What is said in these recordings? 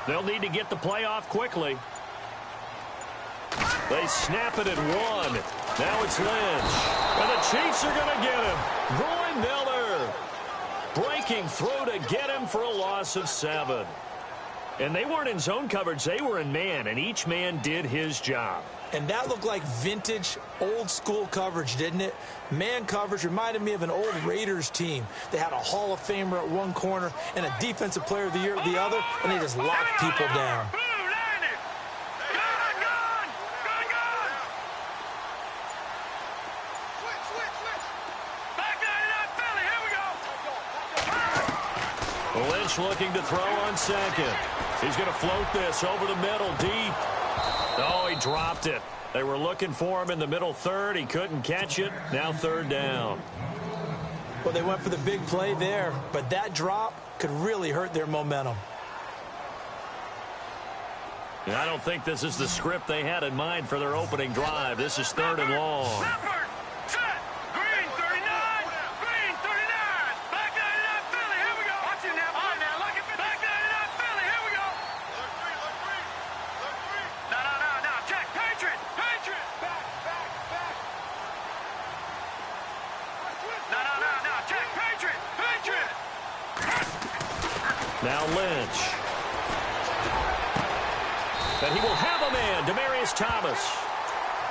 They'll need to get the play off quickly. They snap it at 1. Now it's Lynch. And the Chiefs are going to get him. Roy Miller breaking through to get him for a loss of 7. And they weren't in zone coverage. They were in man, and each man did his job. And that looked like vintage, old-school coverage, didn't it? Man coverage reminded me of an old Raiders team. They had a Hall of Famer at one corner and a Defensive Player of the Year at the other, and they just locked people down. Lynch looking to throw on second. He's going to float this over the middle, deep. Oh, he dropped it. They were looking for him in the middle third. He couldn't catch it. Now third down. Well, they went for the big play there, but that drop could really hurt their momentum. And I don't think this is the script they had in mind for their opening drive. This is third and long. Now Lynch. And he will have a man, Demaryius Thomas.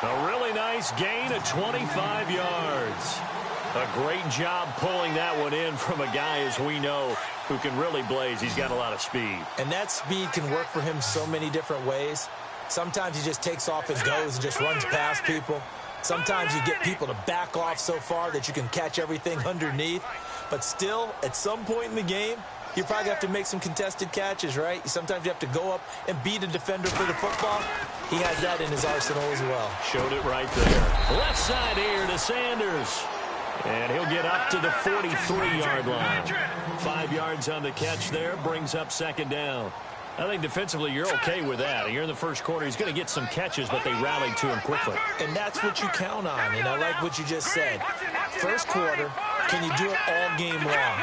A really nice gain of 25 yards. A great job pulling that one in from a guy, as we know, who can really blaze. He's got a lot of speed. And that speed can work for him so many different ways. Sometimes he just takes off and goes and just runs past people. Sometimes you get people to back off so far that you can catch everything underneath. But still, at some point in the game, you probably have to make some contested catches, right? Sometimes you have to go up and beat a defender for the football. He has that in his arsenal as well. Showed it right there. Left side here to Sanders. And he'll get up to the 43-yard line. 5 yards on the catch there. Brings up second down. I think defensively you're okay with that. You're in the first quarter. He's going to get some catches, but they rallied to him quickly. And that's what you count on. And I like what you just said. First quarter, can you do it all game long?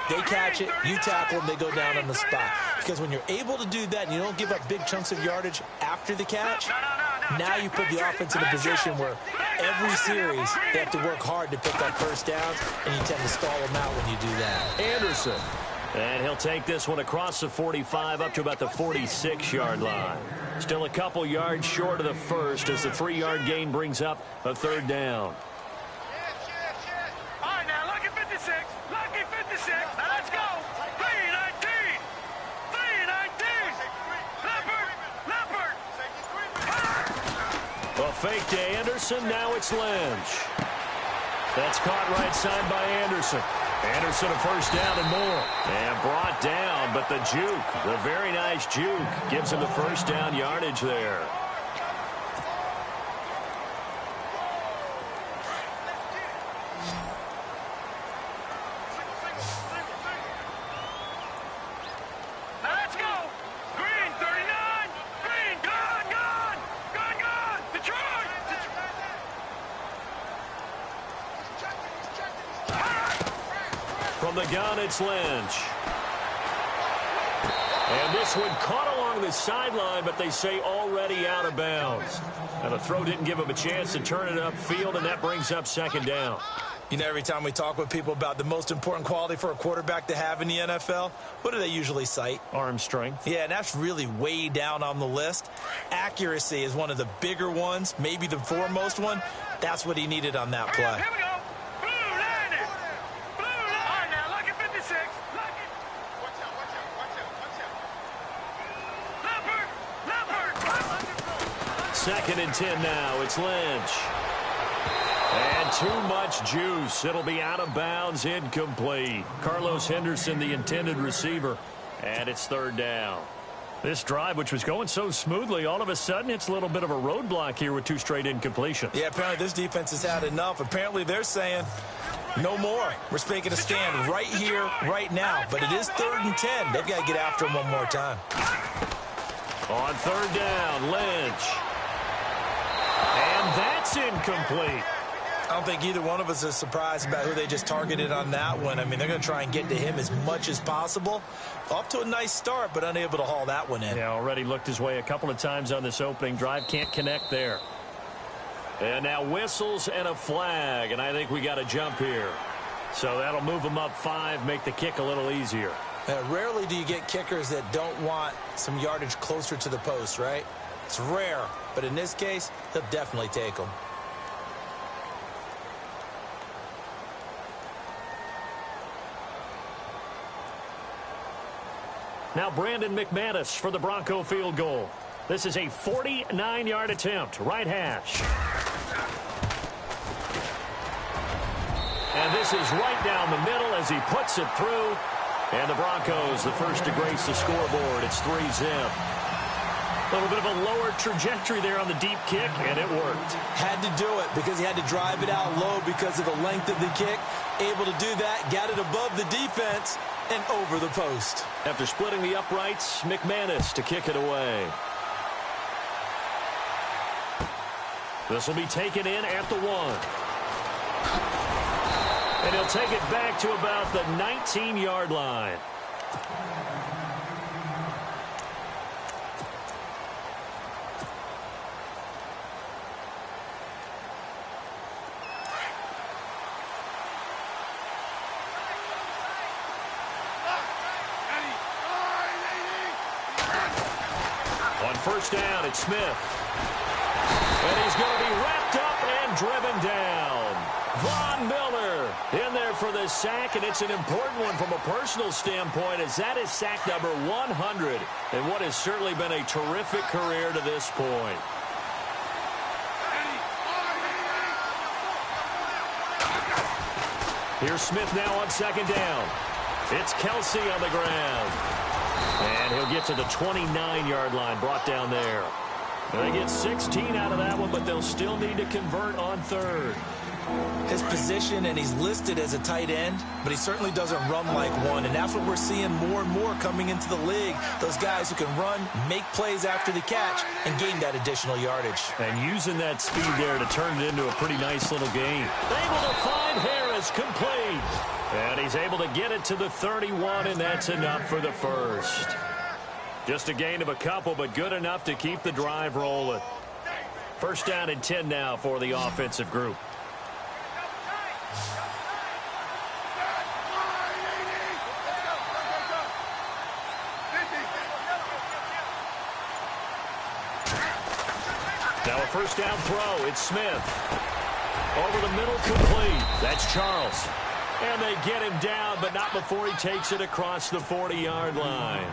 They catch it, you tackle them, they go down on the spot. Because when you're able to do that and you don't give up big chunks of yardage after the catch, now you put the offense in a position where every series they have to work hard to pick up first downs, and you tend to stall them out when you do that. Anderson. And he'll take this one across the 45 up to about the 46-yard line. Still a couple yards short of the first as the 3-yard gain brings up a third down. Fake to Anderson. Now it's Lynch. That's caught right side by Anderson. Anderson a first down and more. And brought down, but the juke, the very nice juke, gives him the first down yardage there. From the gun, it's Lynch. And this one caught along the sideline, but they say already out of bounds. And the throw didn't give him a chance to turn it upfield, and that brings up second down. You know, every time we talk with people about the most important quality for a quarterback to have in the NFL, what do they usually cite? Arm strength. Yeah, and that's really way down on the list. Accuracy is one of the bigger ones, maybe the foremost one. That's what he needed on that play. Second and 10 now. It's Lynch. And too much juice. It'll be out of bounds, incomplete. Carlos Henderson, the intended receiver. And it's third down. This drive, which was going so smoothly, all of a sudden it's a little bit of a roadblock here with 2 straight incompletions. Yeah, apparently this defense has had enough. Apparently they're saying no more. We're making a stand right here, right now. But it is third and 10. They've got to get after him one more time. On third down, Lynch. And that's incomplete. I don't think either one of us is surprised about who they just targeted on that one. I mean, they're going to try and get to him as much as possible. Off to a nice start, but unable to haul that one in. Yeah, already looked his way a couple of times on this opening drive. Can't connect there. And now whistles and a flag, and I think we got a jump here. So that'll move them up 5, make the kick a little easier. Rarely do you get kickers that don't want some yardage closer to the post, right? It's rare, but in this case, he'll definitely take them. Now Brandon McManus for the Bronco field goal. This is a 49-yard attempt, right hash. And this is right down the middle as he puts it through. And the Broncos, the first to grace the scoreboard. It's 3-zip. A little bit of a lower trajectory there on the deep kick, and it worked. Had to do it because he had to drive it out low because of the length of the kick. Able to do that, got it above the defense, and over the post. After splitting the uprights, McManus to kick it away. This will be taken in at the 1. And he'll take it back to about the 19-yard line. On first down, it's Smith. And he's going to be wrapped up and driven down. Von Miller in there for the sack, and it's an important one from a personal standpoint, as that is sack number 100 in what has certainly been a terrific career to this point. Here's Smith now on second down. It's Kelsey on the ground. And he'll get to the 29-yard line, brought down there. And they get 16 out of that one, but they'll still need to convert on third. His position, and he's listed as a tight end, but he certainly doesn't run like one, and that's what we're seeing more and more coming into the league. Those guys who can run, make plays after the catch, and gain that additional yardage. And using that speed there to turn it into a pretty nice little gain. Able to find Harris, complete. And he's able to get it to the 31, and that's enough for the first. Just a gain of a couple, but good enough to keep the drive rolling. First down and 10 now for the offensive group. Now a first down throw. It's Smith. Over the middle, complete. That's Charles. And they get him down, but not before he takes it across the 40-yard line.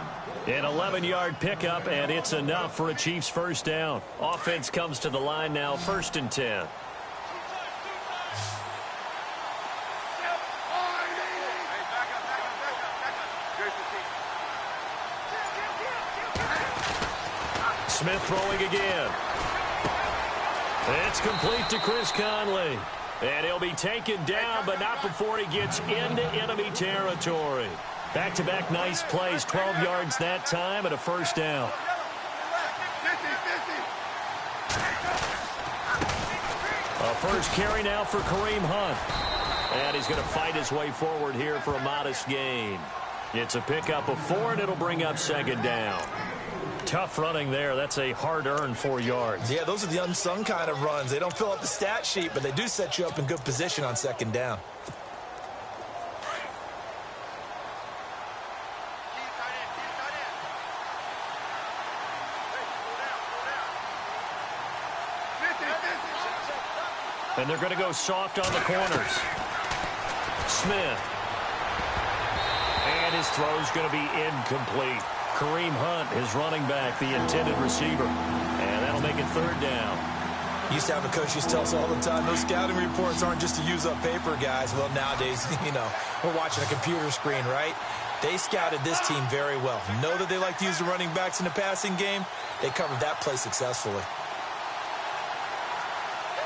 An 11-yard pickup, and it's enough for a Chiefs first down. Offense comes to the line now, first and 10. Smith throwing again. It's complete to Chris Conley. And he'll be taken down, but not before he gets into enemy territory. Back-to-back nice plays, 12 yards that time, and a first down. A first carry now for Kareem Hunt. And he's going to fight his way forward here for a modest gain. It's a pickup of 4, and it'll bring up second down. Tough running there. That's a hard-earned 4 yards. Yeah, those are the unsung kind of runs. They don't fill up the stat sheet, but they do set you up in good position on second down. And they're going to go soft on the corners. Smith. And his throw's going to be incomplete. Kareem Hunt, his running back, the intended receiver. And that'll make it third down. Used to have a coach used to tell us all the time, those scouting reports aren't just to use up paper, guys. Well, nowadays, we're watching a computer screen, right? They scouted this team very well. Know that they like to use the running backs in the passing game. They covered that play successfully.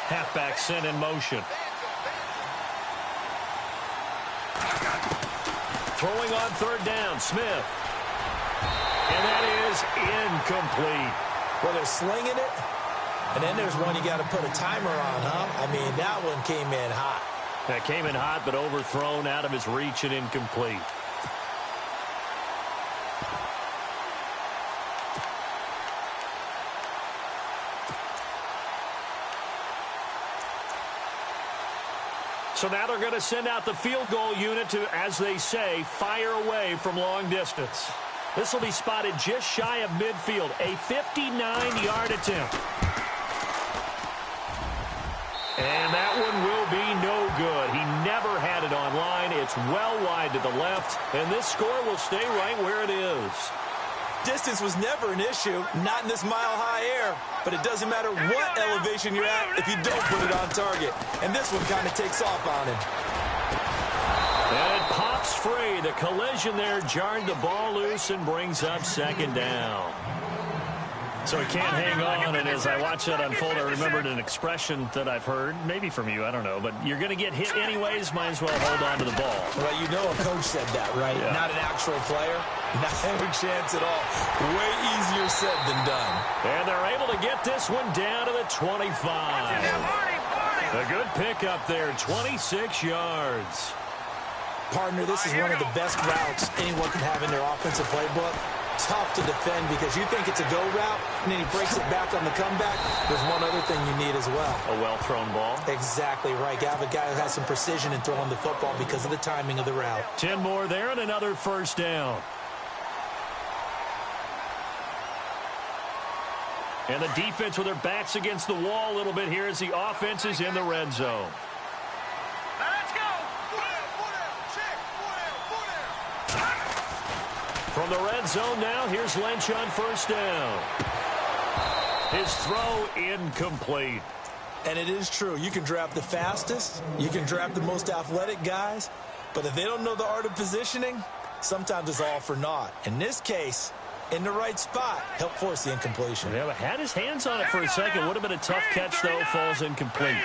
Halfback sent in motion. Throwing on third down, Smith. And that is incomplete. Well, they're slinging it, And then there's one you got to put a timer on, huh? I mean, that one came in hot. That came in hot, but overthrown, out of his reach and incomplete. So now they're going to send out the field goal unit to, as they say, fire away from long distance. This will be spotted just shy of midfield, a 59-yard attempt. And that one will be no good. He never had it on line. It's well wide to the left, and this score will stay right where it is. Distance was never an issue, not in this mile-high air. But it doesn't matter what elevation you're at if you don't put it on target. And this one kind of takes off on him. And it pops free. The collision there jarred the ball loose and brings up second down. So he can't hang on, and as I watch that unfold, I remembered an expression that I've heard, maybe from you, I don't know, but you're going to get hit anyways, might as well hold on to the ball. Well, you know a coach said that, right? Yeah. Not an actual player. Not a chance at all. Way easier said than done. And they're able to get this one down to the 25. A good pickup there, 26 yards. Partner, this is one of the best routes anyone can have in their offensive playbook. Tough to defend because you think it's a go route, and then he breaks it back on the comeback. There's one other thing you need as well. A well-thrown ball. Exactly right. You have a guy who has some precision in throwing the football because of the timing of the route. 10 more there and another first down. And the defense with their backs against the wall a little bit here as the offense is in the red zone. From the red zone now, here's Lynch on first down. His throw incomplete. And it is true. You can draft the fastest. You can draft the most athletic guys. But if they don't know the art of positioning, sometimes it's all for naught. In this case, in the right spot, help force the incompletion. Yeah, but had his hands on it for a second. Would have been a tough catch, though. Falls incomplete.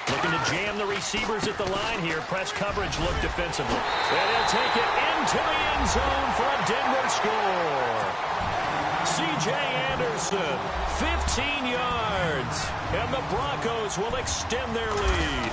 Looking to jam the receivers at the line here. Press coverage look defensively. And he'll take it into the end zone for a Denver score. C.J. Anderson, 15 yards. And the Broncos will extend their lead.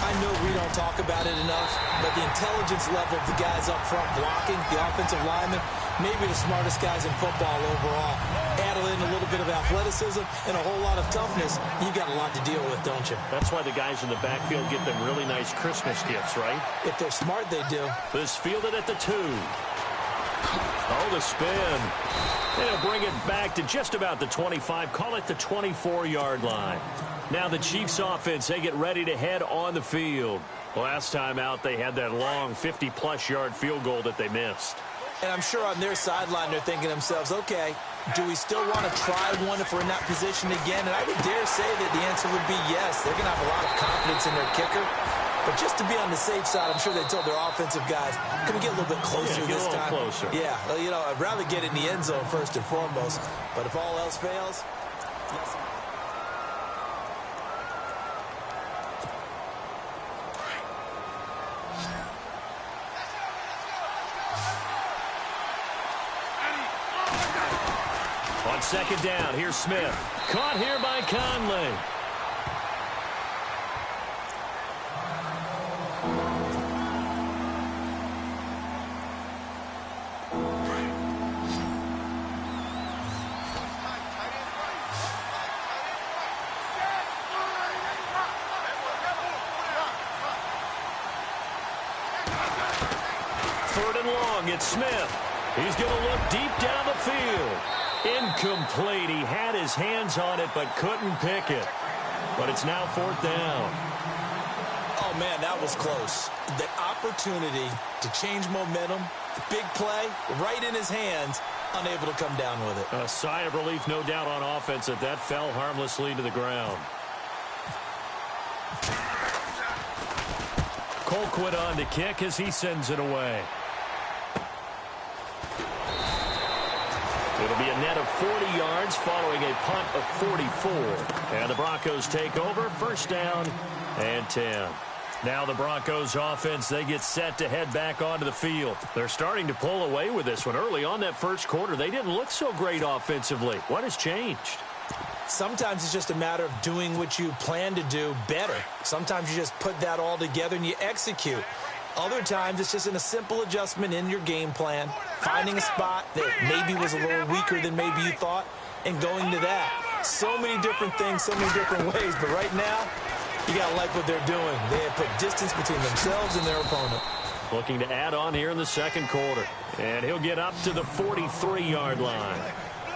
I know we don't talk about it enough, but the intelligence level of the guys up front blocking, the offensive linemen, maybe the smartest guys in football overall. Add in a little bit of athleticism and a whole lot of toughness, you got a lot to deal with, don't you? That's why the guys in the backfield get them really nice Christmas gifts, right? If they're smart, they do. This fielded at the 2. Oh, the spin. They'll bring it back to just about the 25. Call it the 24-yard line. Now the Chiefs offense, they get ready to head on the field. Last time out, they had that long 50-plus yard field goal that they missed. And I'm sure on their sideline, they're thinking to themselves, okay, do we still want to try one if we're in that position again? And I would dare say that the answer would be yes. They're going to have a lot of confidence in their kicker. But just to be on the safe side, I'm sure they told their offensive guys, can we get a little bit closer this time? Closer. Yeah, well, you know, I'd rather get in the end zone first and foremost. But if all else fails, yes. On second down, here's Smith. Caught here by Conley. Third and long, it's Smith. He's going to look deep down the field. Incomplete. He had his hands on it, but couldn't pick it. But it's now fourth down. Oh, man, that was close. The opportunity to change momentum, big play, right in his hands, unable to come down with it. A sigh of relief, no doubt, on offense that fell harmlessly to the ground. Colquitt on to kick as he sends it away. It'll be a net of 40 yards following a punt of 44. And the Broncos take over, first down and 10. Now the Broncos offense, they get set to head back onto the field. They're starting to pull away with this one. Early on that first quarter, they didn't look so great offensively. What has changed? Sometimes it's just a matter of doing what you plan to do better. Sometimes you just put that all together and you execute. Other times it's just in a simple adjustment in your game plan, finding a spot that maybe was a little weaker than maybe you thought, and going to that. So many different things, so many different ways, but right now, you got to like what they're doing. They have put distance between themselves and their opponent. Looking to add on here in the second quarter. And he'll get up to the 43-yard line.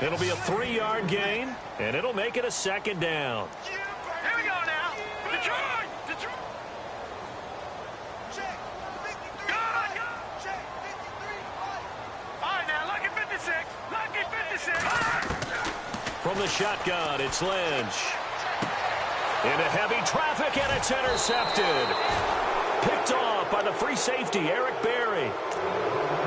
It'll be a 3-yard gain, and it'll make it a second down. Here we go now. Detroit! Detroit! Check. 53. Good. Check. 53. All right, now, lucky 56. Lucky 56. From the shotgun, it's Lynch. Into heavy traffic, and it's intercepted. Picked off by the free safety, Eric Berry.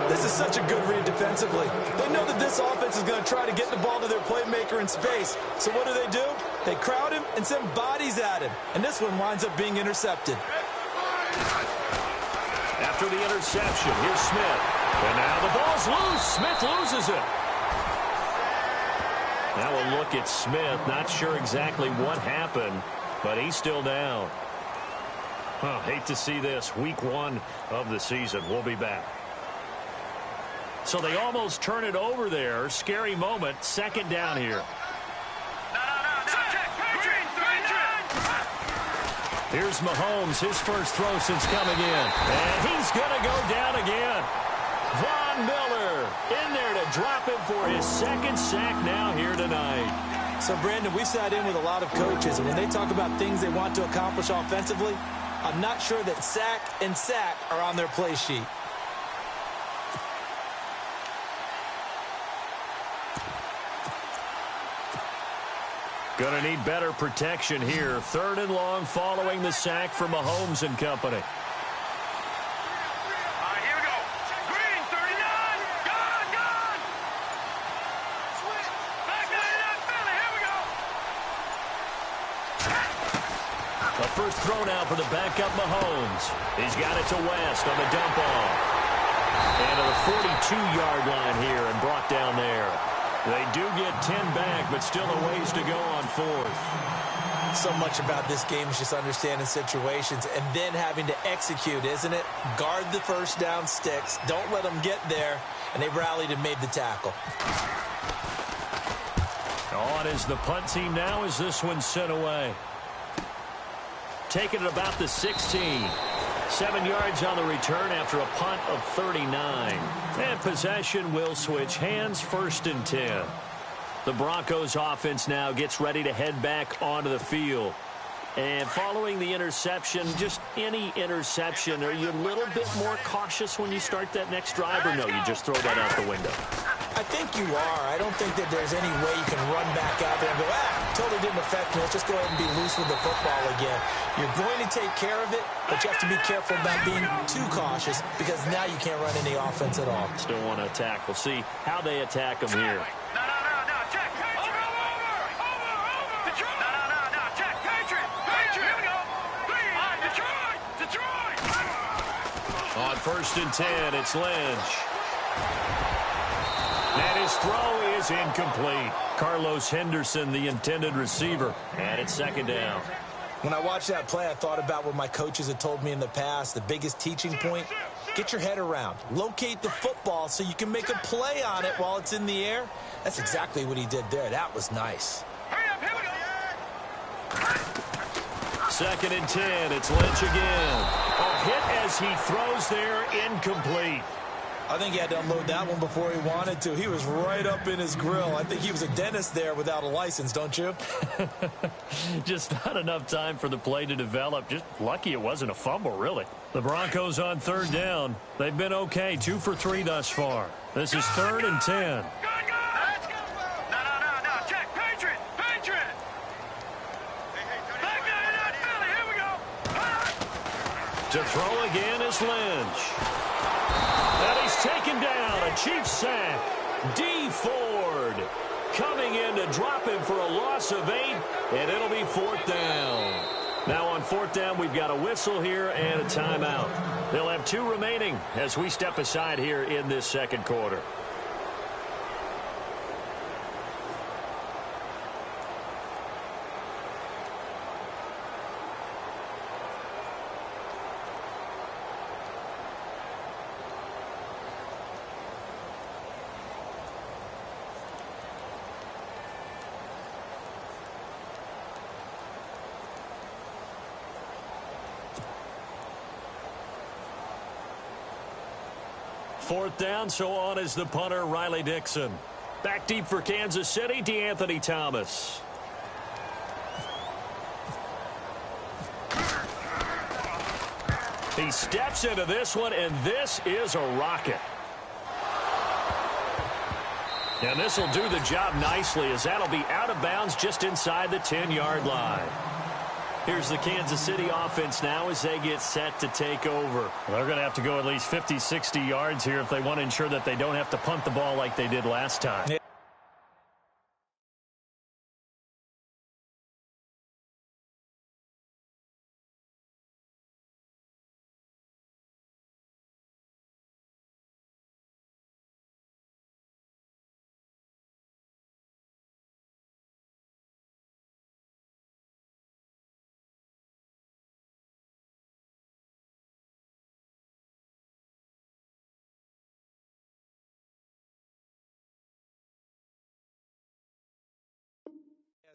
This is such a good read defensively. They know that this offense is going to try to get the ball to their playmaker in space. So what do? They crowd him and send bodies at him. And this one winds up being intercepted. After the interception, here's Smith. And now the ball's loose. Smith loses it. Now a look at Smith. Not sure exactly what happened, but he's still down. Hate to see this. Week 1 of the season. We'll be back. So they almost turn it over there. Scary moment. Second down here. Here's Mahomes, his first throw since coming in. And he's going to go down again. Von Miller in there to drop him for his second sack now here tonight. So, Brandon, we sat in with a lot of coaches, and when they talk about things they want to accomplish offensively, I'm not sure that sack and sack are on their play sheet. Going to need better protection here. Third and long following the sack for Mahomes and company. First throw now for the backup Mahomes. He's got it to West on the dump off. And to the 42-yard line here and brought down there. They do get 10 back, but still a ways to go on fourth. So much about this game is just understanding situations and then having to execute, isn't it? Guard the first down sticks. Don't let them get there. And they rallied and made the tackle. On is the punt team now as this one's sent away. Taking it about the 16. 7 yards on the return after a punt of 39. And possession will switch hands, first and 10. The Broncos offense now gets ready to head back onto the field. And following the interception, just any interception, are you a little bit more cautious when you start that next drive, or no, you just throw that out the window? I think you are. I don't think that there's any way you can run back out there and go, totally didn't affect me. Let's just go ahead and be loose with the football again. You're going to take care of it, but you have to be careful about being too cautious because now you can't run any offense at all. Still want to attack. We'll see how they attack them here. On first and 10, it's Lynch. And his throw is incomplete. Carlos Henderson, the intended receiver, and it's second down. When I watched that play, I thought about what my coaches had told me in the past. The biggest teaching point, get your head around. Locate the football so you can make a play on it while it's in the air. That's exactly what he did there. That was nice. Second and 10, it's Lynch again. A hit as he throws there, incomplete. I think he had to unload that one before he wanted to. He was right up in his grill. I think he was a dentist there without a license, don't you? Just not enough time for the play to develop. Just lucky it wasn't a fumble, really. The Broncos on third down. They've been okay, 2 for 3 thus far. This is third and 10. To throw again is Lynch. And he's taken down, a Chiefs sack. D. Ford coming in to drop him for a loss of 8, and it'll be 4th down. Now on 4th down, we've got a whistle here and a timeout. They'll have 2 remaining as we step aside here in this second quarter. Fourth down, so on is the punter, Riley Dixon. Back deep for Kansas City, DeAnthony Thomas. He steps into this one, and this is a rocket. And this will do the job nicely, as that'll be out of bounds just inside the 10-yard line. Here's the Kansas City offense now as they get set to take over. Well, they're going to have to go at least 50, 60 yards here if they want to ensure that they don't have to punt the ball like they did last time. Yeah.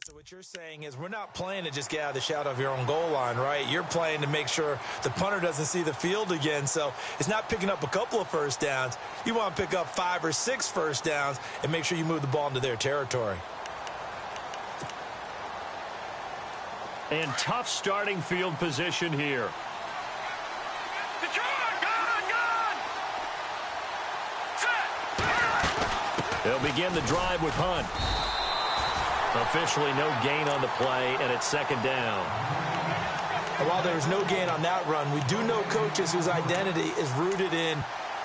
So what you're saying is we're not playing to just get out of the shadow of your own goal line, right? You're playing to make sure the punter doesn't see the field again. So it's not picking up a couple of first downs. You want to pick up 5 or 6 first downs and make sure you move the ball into their territory. And tough starting field position here. They'll begin the drive with Hunt. Officially no gain on the play, and it's second down. And while there was no gain on that run, we do know coaches whose identity is rooted in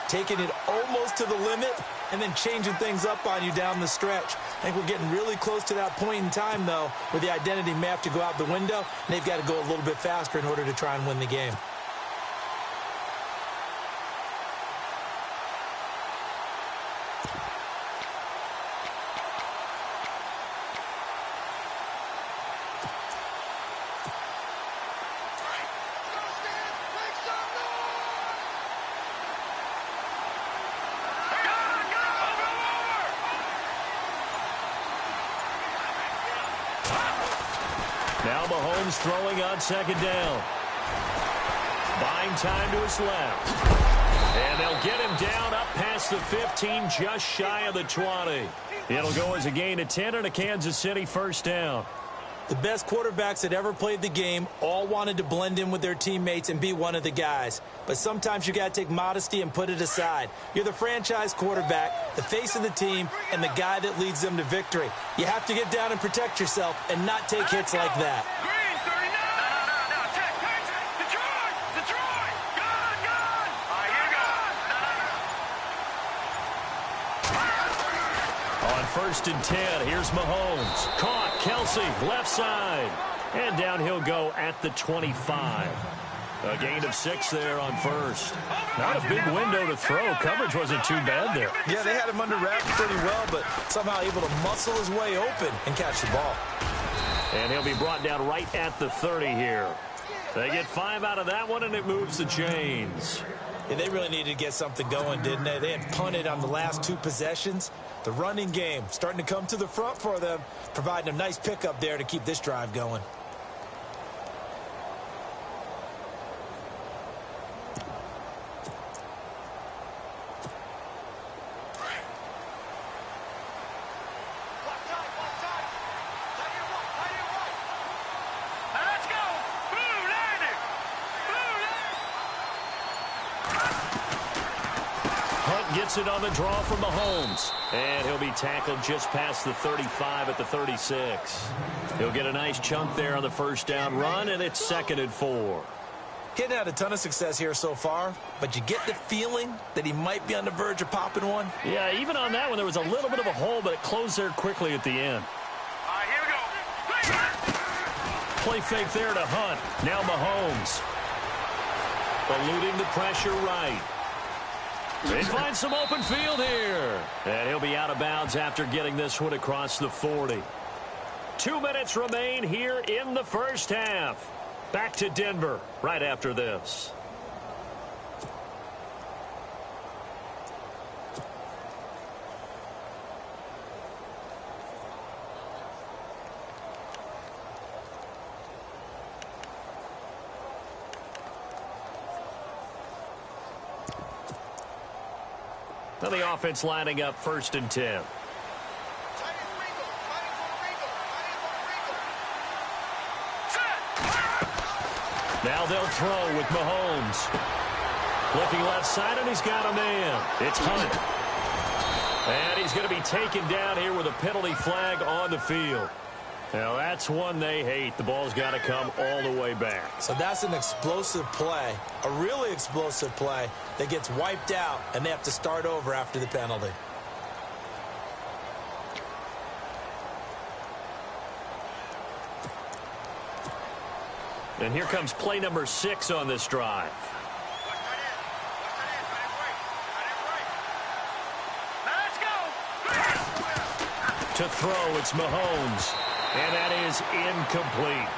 taking it almost to the limit and then changing things up on you down the stretch. I think we're getting really close to that point in time, though, where the identity may have to go out the window, and they've got to go a little bit faster in order to try and win the game. Now Mahomes throwing on second down. Buying time to his left. And they'll get him down up past the 15, just shy of the 20. It'll go as a gain of 10 and a Kansas City first down. The best quarterbacks that ever played the game all wanted to blend in with their teammates and be one of the guys. But sometimes you got to take modesty and put it aside. You're the franchise quarterback, the face of the team, and the guy that leads them to victory. You have to get down and protect yourself and not take hits like that. Green, 39. No. Detroit. Gone. All right, here we go. On first and 10, here's Mahomes. Caught. Kelsey, left side. And down he'll go at the 25. A gain of 6 there on first. Not a big window to throw. Coverage wasn't too bad there. Yeah, they had him under wraps pretty well, but somehow able to muscle his way open and catch the ball. And he'll be brought down right at the 30 here. They get 5 out of that one, and it moves the chains. Yeah, they really needed to get something going, didn't they? They had punted on the last 2 possessions. The running game starting to come to the front for them, providing a nice pickup there to keep this drive going. Gets it on the draw from Mahomes. And he'll be tackled just past the 35 at the 36. He'll get a nice chunk there on the first down run, and it's 2nd and 4. He hadn't had a ton of success here so far, but you get the feeling that he might be on the verge of popping one. Yeah, even on that one, there was a little bit of a hole, but it closed there quickly at the end. All right, here we go. Play fake there to Hunt. Now Mahomes. Eluding the pressure right. They find some open field here. And he'll be out of bounds after getting this one across the 40. 2 minutes remain here in the first half. Back to Denver right after this. Now the offense lining up 1st and 10. Now they'll throw with Mahomes. Looking left side, and he's got a man. It's Hunt. And he's going to be taken down here with a penalty flag on the field. Now, that's one they hate. The ball's got to come all the way back. So that's an explosive play, a really explosive play that gets wiped out, and they have to start over after the penalty. And here comes play number 6 on this drive. Let's go. To throw, it's Mahomes. And that is incomplete.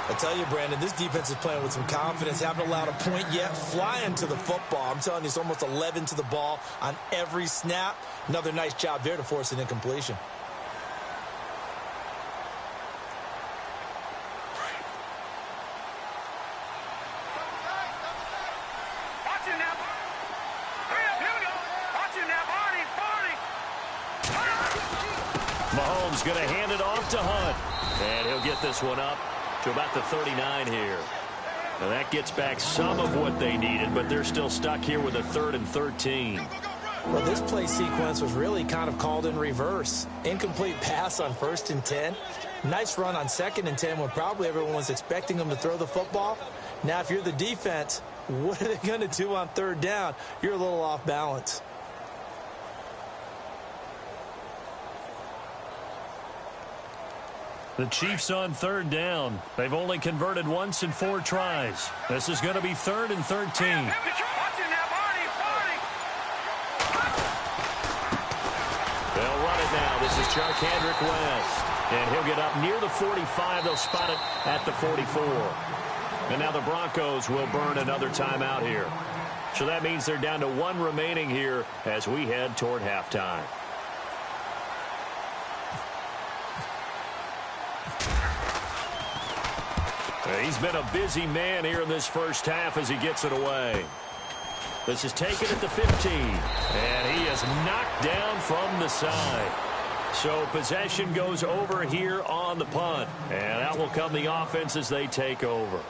I tell you, Brandon, this defense is playing with some confidence. Haven't allowed a point yet. Flying to the football. I'm telling you, it's almost 11 to the ball on every snap. Another nice job there to force an incompletion. Mahomes going to hand it off to Hunt. And he'll get this one up to about the 39 here. And that gets back some of what they needed, but they're still stuck here with a 3rd and 13. Well, this play sequence was really kind of called in reverse. Incomplete pass on 1st and 10. Nice run on 2nd and 10 when probably everyone was expecting them to throw the football. Now, if you're the defense, what are they going to do on 3rd down? You're a little off balance. The Chiefs on 3rd down. They've only converted once in 4 tries. This is going to be 3rd and 13. They'll run it now. This is Charkandrick West. And he'll get up near the 45. They'll spot it at the 44. And now the Broncos will burn another timeout here. So that means they're down to 1 remaining here as we head toward halftime. He's been a busy man here in this first half as he gets it away. This is taken at the 15. And he is knocked down from the side. So possession goes over here on the punt. And out will come the offense as they take over.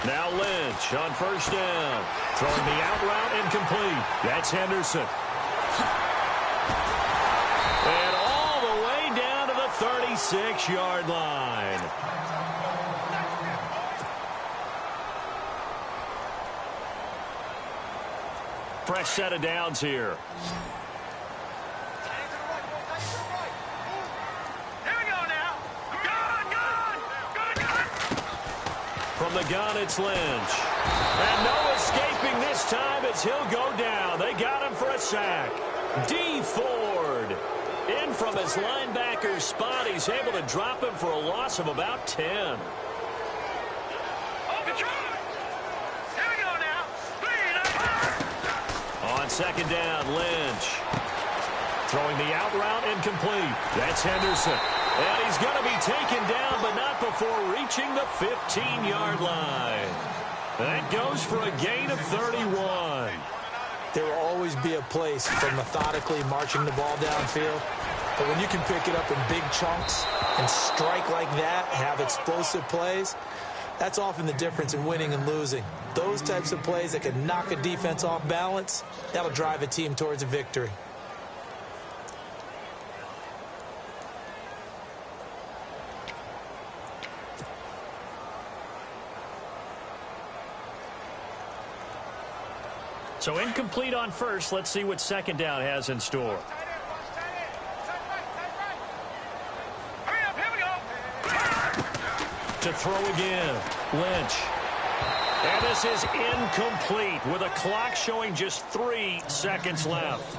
Now Lynch on 1st down. Throwing the out route incomplete. That's Henderson. And all the way down to the 36-yard line. Fresh set of downs here. From the gun, it's Lynch. And no escaping this time as he'll go down. They got him for a sack. D. Ford in from his linebacker spot. He's able to drop him for a loss of about 10. On 2nd down, Lynch. Throwing the out route incomplete. That's Henderson. And he's going to be taken down, but not before reaching the 15-yard line. That goes for a gain of 31. There will always be a place for methodically marching the ball downfield. But when you can pick it up in big chunks and strike like that, have explosive plays, that's often the difference in winning and losing. Those types of plays that can knock a defense off balance, that'll drive a team towards a victory. So incomplete on first. Let's see what second down has in store. To throw again, Lynch. And this is incomplete with a clock showing just 3 seconds left.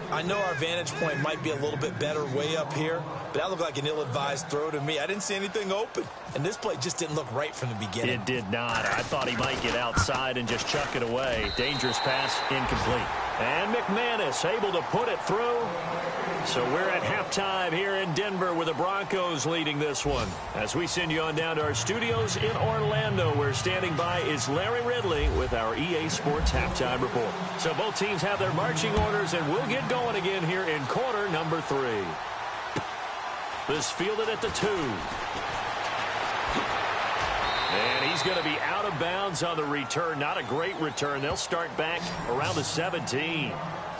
I know our vantage point might be a little bit better way up here, but that looked like an ill-advised throw to me. I didn't see anything open, and this play just didn't look right from the beginning. It did not. I thought he might get outside and just chuck it away. Dangerous pass, incomplete. And McManus able to put it through. So we're at halftime here in Denver with the Broncos leading this one. As we send you on down to our studios in Orlando, where standing by is Larry Ridley with our EA Sports Halftime Report. So both teams have their marching orders, and we'll get going again here in quarter number 3. This fielded at the 2. And he's going to be out of bounds on the return. Not a great return. They'll start back around the 17.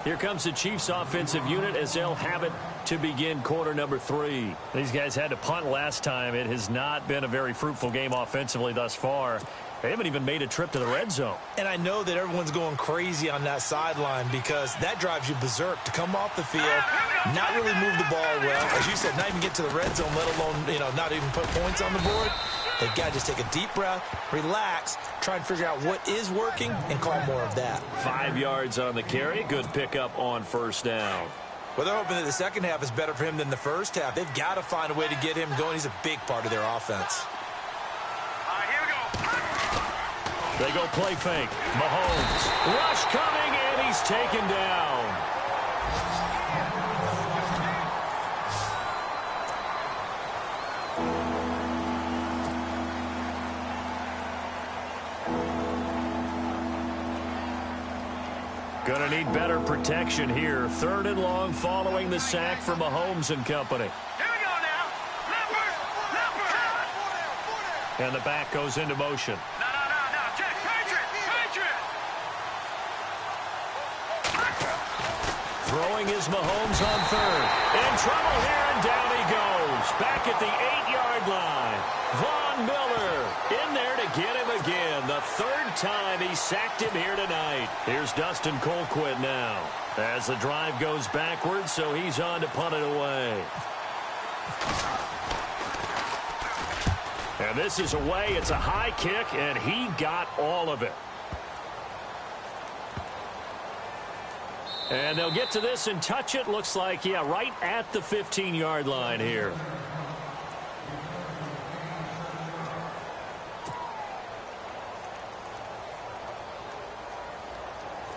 Here comes the Chiefs offensive unit as they'll have it to begin quarter number 3. These guys had to punt last time. It has not been a very fruitful game offensively thus far. They haven't even made a trip to the red zone. And I know that everyone's going crazy on that sideline because that drives you berserk to come off the field, not really move the ball well. As you said, not even get to the red zone, let alone, not even put points on the board. They've got to just take a deep breath, relax, try and figure out what is working, and call more of that. 5 yards on the carry. Good pickup on first down. Well, they're hoping that the second half is better for him than the first half. They've got to find a way to get him going. He's a big part of their offense. They go play fake. Mahomes. Rush coming, and he's taken down. Going to need better protection here. 3rd and long following the sack for Mahomes and company. Here we go now. Leopard. And the back goes into motion. No. Check. Patriot. Throwing is Mahomes on 3rd. In trouble here, and down he goes. Back at the 8-yard line. Von Miller in there to get him again. The 3rd time he sacked him here tonight. Here's Dustin Colquitt now. As the drive goes backwards, so he's on to punt it away. And this is away. It's a high kick, and he got all of it. And they'll get to this and touch it. Looks like, right at the 15-yard line here.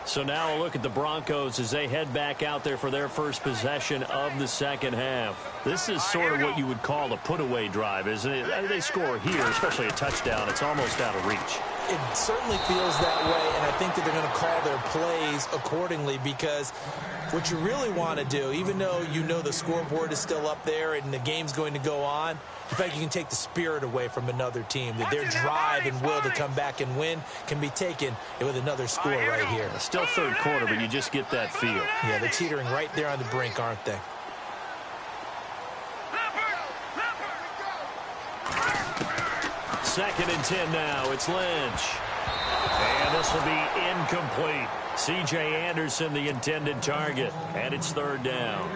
So now a look at the Broncos as they head back out there for their first possession of the second half. This is sort of what you would call a put-away drive, isn't it? They score here, especially a touchdown. It's almost out of reach. It certainly feels that way, and I think that they're going to call their plays accordingly because what you really want to do, even though you know the scoreboard is still up there and the game's going to go on, in fact, you can take the spirit away from another team, that their drive and will to come back and win can be taken with another score right here. Still 3rd quarter, but you just get that feel. Yeah, they're teetering right there on the brink, aren't they? Second and 10 now. It's Lynch. And this will be incomplete. C.J. Anderson, the intended target. And it's 3rd down.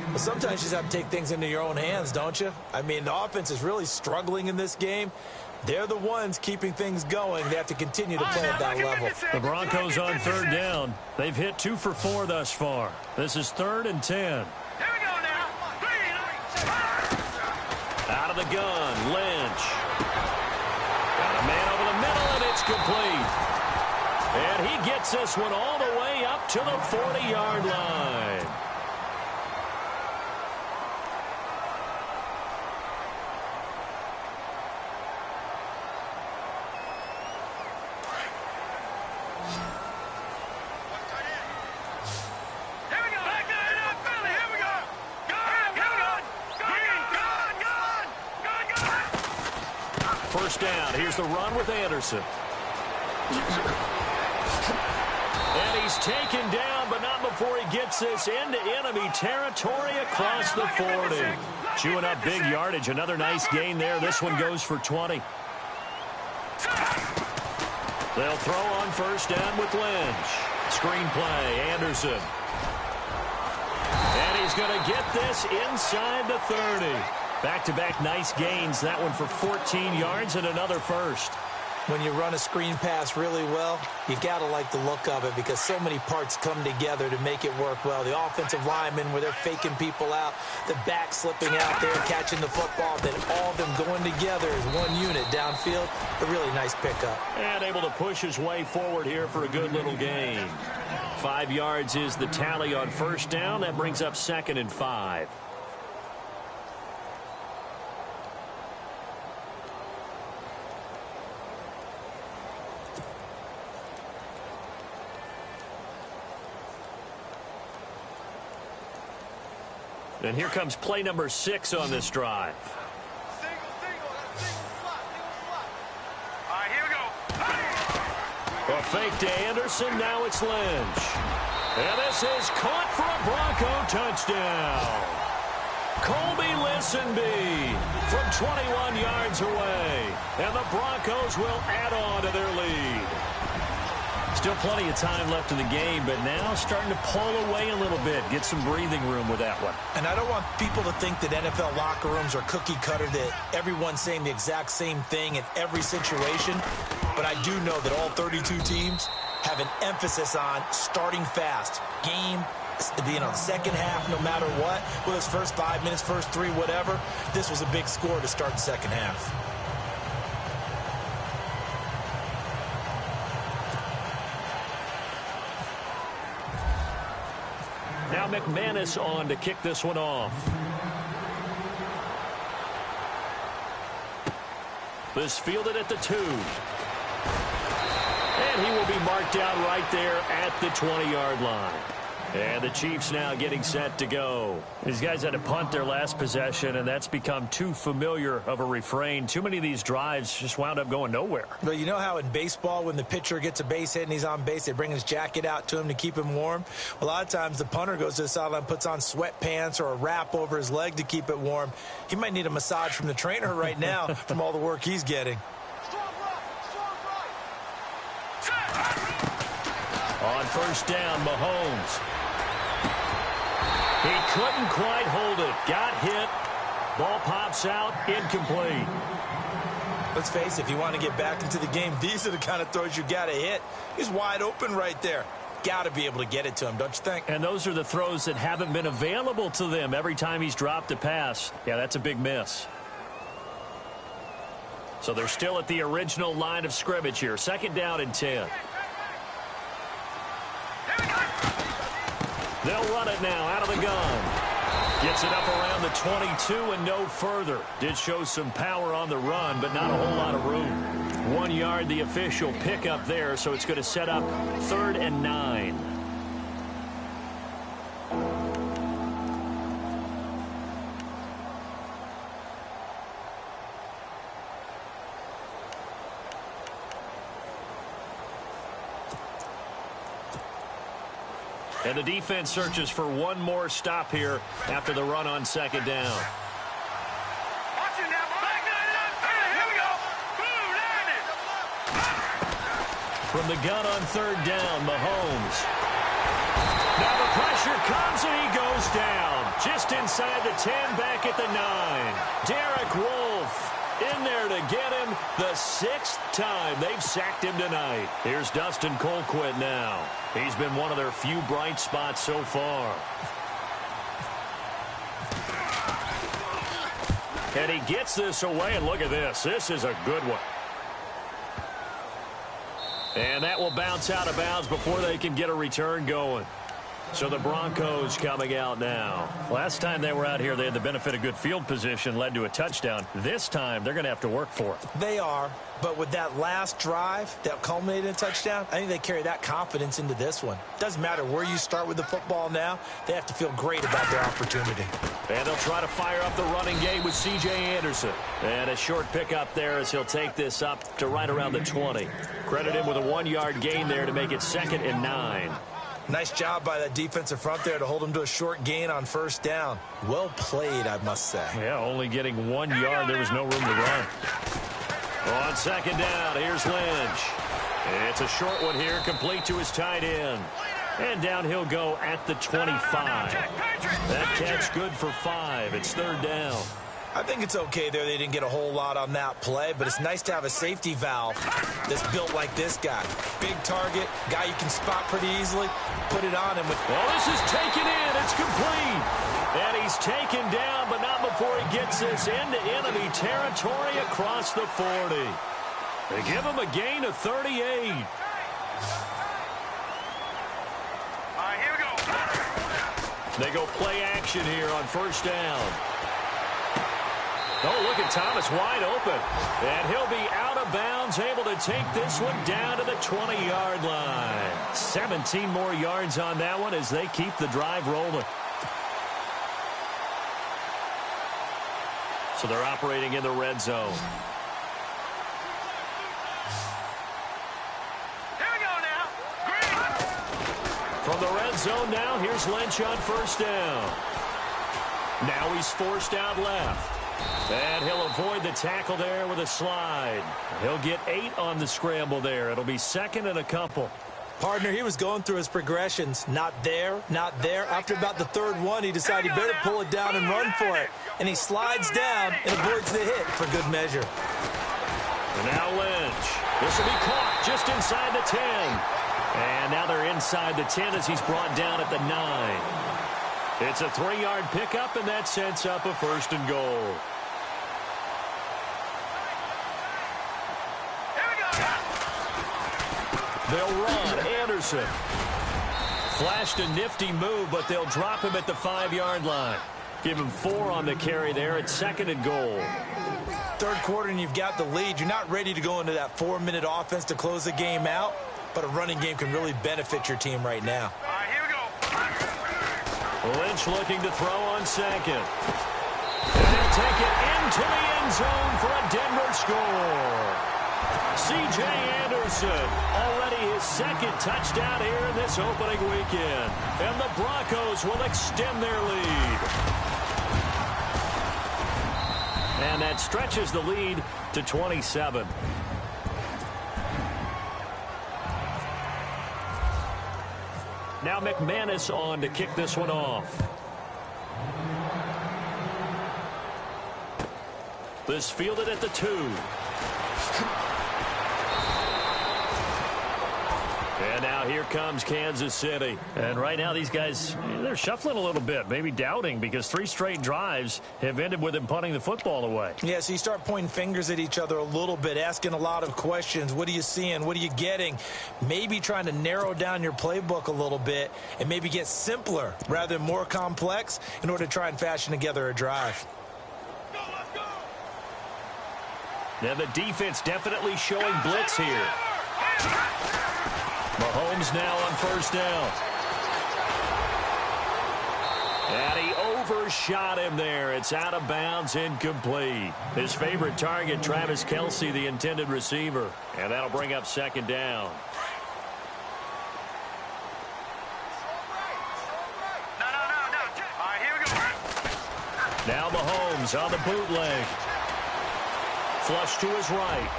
Well, sometimes you just have to take things into your own hands, don't you? I mean, the offense is really struggling in this game. They're the ones keeping things going. They have to continue to play at that level. The Broncos on 3rd down. They've hit 2 for 4 thus far. This is 3rd and 10. Here we go now. 3. Out of the gun, Lynch. Got a man over the middle, and it's complete. And he gets this one all the way up to the 40-yard line. Here we go. Back there, Philly. Here we go. Go. down. Here's the run with Anderson. And he's taken down, but not before he gets this into enemy territory across the 40. Chewing up big yardage. Another nice gain there. This one goes for 20. They'll throw on first down with Lynch. Screen play, Anderson. And he's going to get this inside the 30. Back-to-back nice gains. That one for 14 yards and another first. When you run a screen pass really well, you got to like the look of it because so many parts come together to make it work well. The offensive linemen where they're faking people out, the back slipping out there, catching the football, then all of them going together as one unit downfield. A really nice pickup. And able to push his way forward here for a good little gain. 5 yards is the tally on first down. That brings up 2nd and 5. And here comes play number 6 on this drive. Single, slot. All right, here we go. A fake to Anderson. Now it's Lynch. And this is caught for a Bronco touchdown. Colby Listenby from 21 yards away. And the Broncos will add on to their lead. Still plenty of time left in the game, but now starting to pull away a little bit. Get some breathing room with that one. And I don't want people to think that NFL locker rooms are cookie cutter, that everyone's saying the exact same thing in every situation. But I do know that all 32 teams have an emphasis on starting fast. Game, second half, no matter what. Whether it's first 5 minutes, first 3, whatever. This was a big score to start the second half. Now McManus on to kick this one off. This fielded at the 2. And he will be marked down right there at the 20-yard line. And the Chiefs now getting set to go. These guys had to punt their last possession, and that's become too familiar of a refrain. Too many of these drives just wound up going nowhere. But you know how in baseball, when the pitcher gets a base hit and he's on base, they bring his jacket out to him to keep him warm? A lot of times the punter goes to the sideline, puts on sweatpants or a wrap over his leg to keep it warm. He might need a massage from the trainer right now from all the work he's getting. On first down, Mahomes. He couldn't quite hold it. Got hit. Ball pops out. Incomplete. Let's face it, if you want to get back into the game, these are the kind of throws you got to hit. He's wide open right there. Got to be able to get it to him, don't you think? And those are the throws that haven't been available to them every time he's dropped a pass. Yeah, that's a big miss. So they're still at the original line of scrimmage here. 2nd down and 10. They'll run it now out of the gun. Gets it up around the 22 and no further. Did show some power on the run, but not a whole lot of room. 1 yard, the official pickup there, so it's going to set up 3rd and 9. And the defense searches for one more stop here after the run on 2nd down. Watch it now. Here we go. Boom, landed. From the gun on 3rd down, Mahomes. Now the pressure comes and he goes down. Just inside the 10, back at the 9. Derek Wolfe in there to get him the 6th time they've sacked him tonight. Here's Dustin Colquitt now. He's been one of their few bright spots so far. And he gets this away, and look at this. This is a good one. And that will bounce out of bounds before they can get a return going. So the Broncos coming out now. Last time they were out here, they had the benefit of good field position, led to a touchdown. This time, they're going to have to work for it. They are, but with that last drive that culminated in a touchdown, I think they carry that confidence into this one. Doesn't matter where you start with the football now, they have to feel great about their opportunity. And they'll try to fire up the running game with C.J. Anderson. And a short pickup there as he'll take this up to right around the 20. Credit him with a 1-yard gain there to make it 2nd and 9. Nice job by that defensive front there to hold him to a short gain on first down. Well played, I must say. Yeah, only getting 1 yard. There was no room to run. On 2nd down, here's Lynch. It's a short one here, complete to his tight end. And down he'll go at the 25. That catch good for 5. It's 3rd down. I think it's okay there. They didn't get a whole lot on that play, but it's nice to have a safety valve that's built like this guy. Big target, guy you can spot pretty easily. Put it on him. Well, this is taken in. It's complete. And he's taken down, but not before he gets this into enemy territory across the 40. They give him a gain of 38. All right, here we go. They go play action here on 1st down. Oh, look at Thomas wide open. And he'll be out of bounds, able to take this one down to the 20-yard line. 17 more yards on that one as they keep the drive rolling. So they're operating in the red zone. Here we go now. Green. From the red zone now, here's Lynch on 1st down. Now he's forced out left. And he'll avoid the tackle there with a slide. He'll get 8 on the scramble there. It'll be 2nd and a couple. Partner, he was going through his progressions. Not there, not there. After about the 3rd one, he decided he better pull it down and run for it. And he slides down and avoids the hit for good measure. And now Lynch. This will be caught just inside the 10. And now they're inside the 10 as he's brought down at the 9. It's a 3-yard pickup, and that sets up a 1st and goal. They'll run. Anderson flashed a nifty move, but they'll drop him at the 5-yard line. Give him 4 on the carry there. It's 2nd and goal. 3rd quarter and you've got the lead. You're not ready to go into that 4-minute offense to close the game out, but a running game can really benefit your team right now. All right, here we go. Lynch looking to throw on 2nd. And he'll take it into the end zone for a Denver score. C.J. Anderson, already his 2nd touchdown here in this opening weekend. And the Broncos will extend their lead. And that stretches the lead to 27. Now McManus on to kick this one off. This fielded at the 2. And now here comes Kansas City. And right now these guys, they're shuffling a little bit, maybe doubting, because 3 straight drives have ended with them punting the football away. Yeah, so you start pointing fingers at each other a little bit, asking a lot of questions. What are you seeing? What are you getting? Maybe trying to narrow down your playbook a little bit and maybe get simpler rather than more complex in order to try and fashion together a drive. Now the defense definitely showing blitz here. Mahomes now on 1st down. And he overshot him there. It's out of bounds, incomplete. His favorite target, Travis Kelce, the intended receiver. And that'll bring up 2nd down. No. All right, here we go. Now Mahomes on the bootleg. Flush to his right.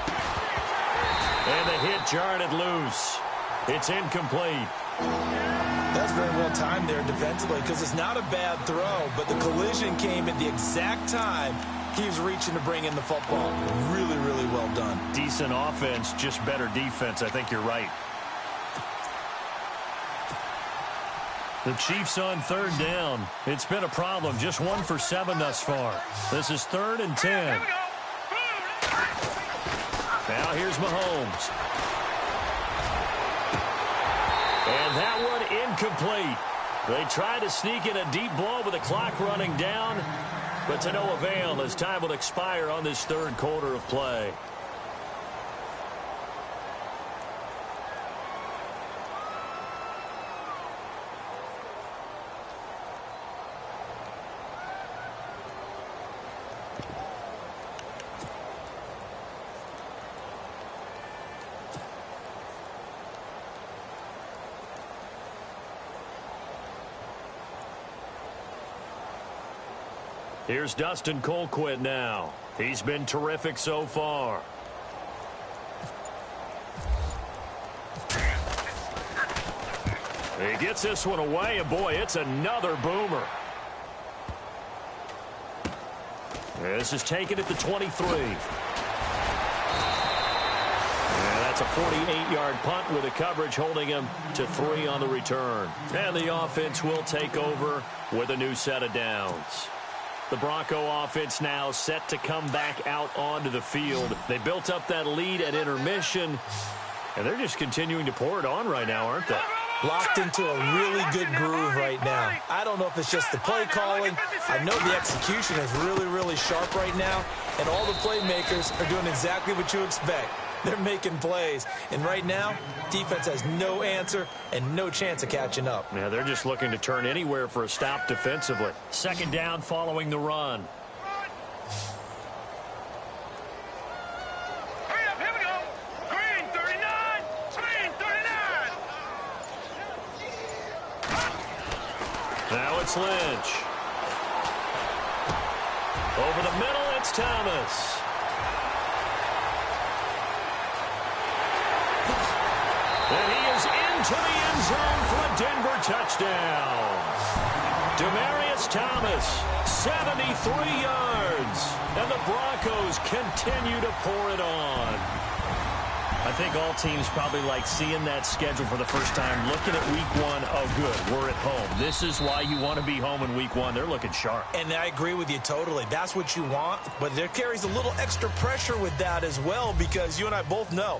And the hit jarred it loose. It's incomplete. That's very well timed there defensively because it's not a bad throw, but the collision came at the exact time he was reaching to bring in the football. Really, really well done. Decent offense, just better defense. I think you're right. The Chiefs on 3rd down. It's been a problem. Just 1 for 7 thus far. This is 3rd and 10. Now here's Mahomes. And that one incomplete. They try to sneak in a deep ball with the clock running down, but to no avail as time will expire on this third quarter of play. Here's Dustin Colquitt now. He's been terrific so far. He gets this one away, and boy, it's another boomer. This is taken at the 23. That's a 48-yard punt with a coverage holding him to 3 on the return. And the offense will take over with a new set of downs. The Bronco offense now set to come back out onto the field. They built up that lead at intermission, and they're just continuing to pour it on right now, aren't they? Locked into a really good groove right now. I don't know if it's just the play calling. I know the execution is really, really sharp right now, and all the playmakers are doing exactly what you expect. They're making plays, and right now, defense has no answer and no chance of catching up. Yeah, they're just looking to turn anywhere for a stop defensively. Second down following the run. Hurry up, here we go. Green 39. Green 39. Now it's Lynch. Over the middle, it's Thomas. And he is into the end zone for a Denver touchdown. Demaryius Thomas, 73 yards. And the Broncos continue to pour it on. I think all teams probably like seeing that schedule for the first time, looking at week 1. Oh, good, we're at home. This is why you want to be home in week 1. They're looking sharp. And I agree with you totally. That's what you want. But there carries a little extra pressure with that as well, because you and I both know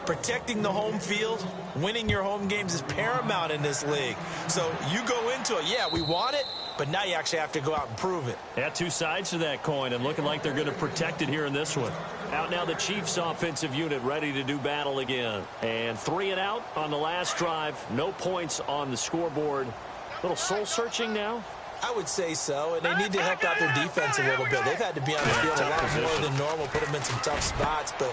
protecting the home field, winning your home games is paramount in this league. So you go into it, yeah, we want it, but now you actually have to go out and prove it. Yeah, two sides to that coin, and looking like they're going to protect it here in this one. Out now the Chiefs offensive unit ready to do battle again. And 3 and out on the last drive. No points on the scoreboard. A little soul-searching now. I would say so, and they need to help out their defense a little bit. They've had to be on the field a lot more than normal, put them in some tough spots. But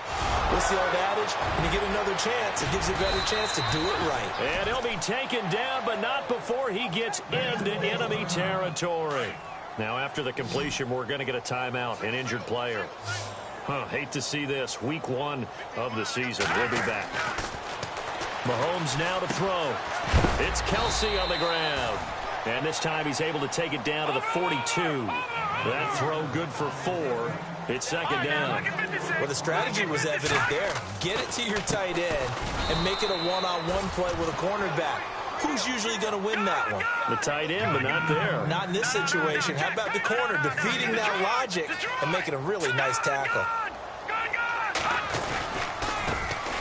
what's the old adage? When you get another chance, it gives you a better chance to do it right. And he'll be taken down, but not before he gets into enemy territory. Now, after the completion, we're going to get a timeout, an injured player. Hate to see this. Week 1 of the season. We'll be back. Mahomes now to throw. It's Kelsey on the ground. And this time he's able to take it down to the 42. That throw good for 4. It's second down. Well, the strategy was evident there. Get it to your tight end and make it a one-on-one play with a cornerback. Who's usually going to win that one? The tight end, but not there. Not in this situation. How about the corner defeating that logic and making a really nice tackle?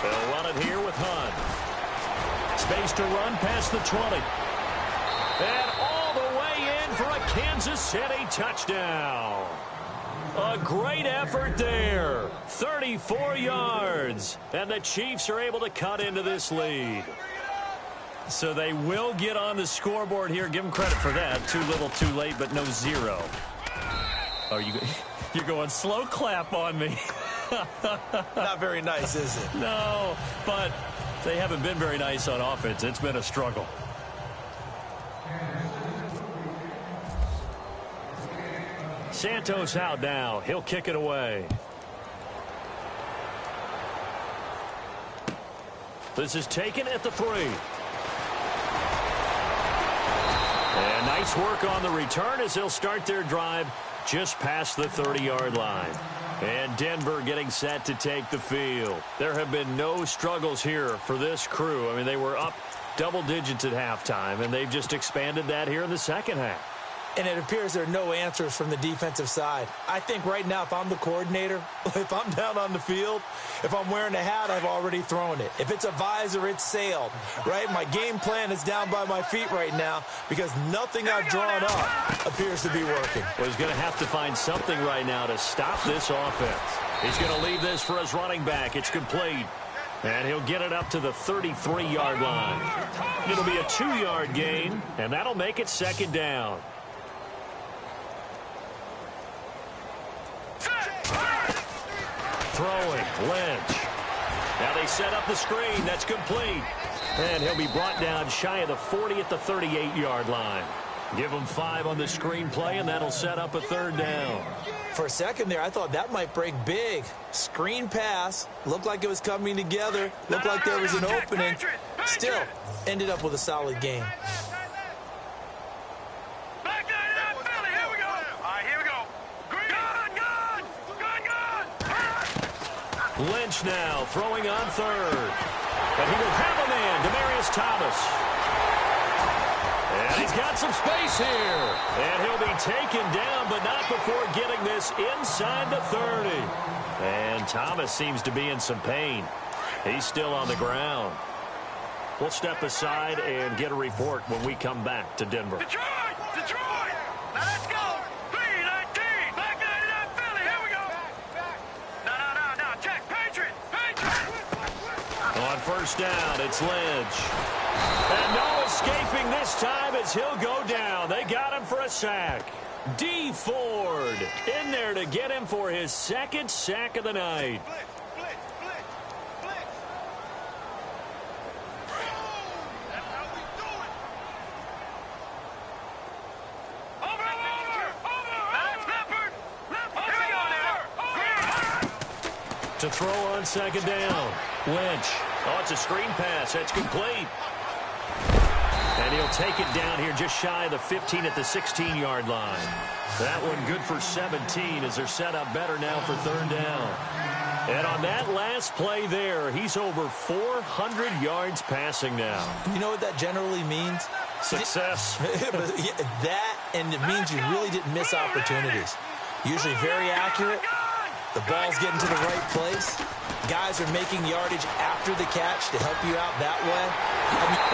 They'll run it here with Hunt. Space to run past the 20. And all the way in for a Kansas City touchdown. A great effort there. 34 yards. And the Chiefs are able to cut into this lead. So they will get on the scoreboard here. Give them credit for that. Too little, too late, but no 0. Oh, you're going slow clap on me. Not very nice, is it? No, but they haven't been very nice on offense. It's been a struggle. Santos out now. He'll kick it away. This is taken at the 3. And nice work on the return as they'll start their drive just past the 30-yard line. And Denver getting set to take the field. There have been no struggles here for this crew. I mean, they were up double digits at halftime, and they've just expanded that here in the second half. and it appears there are no answers from the defensive side. I think right now, if I'm the coordinator, if I'm down on the field, if I'm wearing a hat, I've already thrown it. If it's a visor, it's sailed, right? My game plan is down by my feet right now because nothing I've drawn up appears to be working. Well, he's going to have to find something right now to stop this offense. He's going to leave this for his running back. It's complete. And he'll get it up to the 33-yard line. It'll be a 2-yard gain, and that'll make it second down. Throwing, Lynch. Now they set up the screen. That's complete. And he'll be brought down shy of the 40 at the 38-yard line. Give him 5 on the screen play, and that'll set up a third down. For a second there, I thought that might break big. Screen pass. Looked like it was coming together. Looked like there was an opening. Still, ended up with a solid game. Lynch now throwing on third. And he will have a man, Demaryius Thomas. And he's got some space here. And he'll be taken down, but not before getting this inside the 30. And Thomas seems to be in some pain. He's still on the ground. We'll step aside and get a report when we come back to Denver. Detroit! Now let's go! 3-19! Black 99 Philly, here we go! No, check! Patriot! On first down, it's Lynch. And no escaping this time as he'll go down. They got him for a sack. D. Ford in there to get him for his second sack of the night. To throw on second down. Lynch. Oh, it's a screen pass. That's complete. And he'll take it down here just shy of the 15 at the 16-yard line. That one good for 17 as they're set up better now for third down. And on that last play there, he's over 400 yards passing now. You know what that generally means? Success. That, and it means you really didn't miss opportunities. Usually very accurate. The ball's getting to the right place. Guys are making yardage after the catch to help you out that way.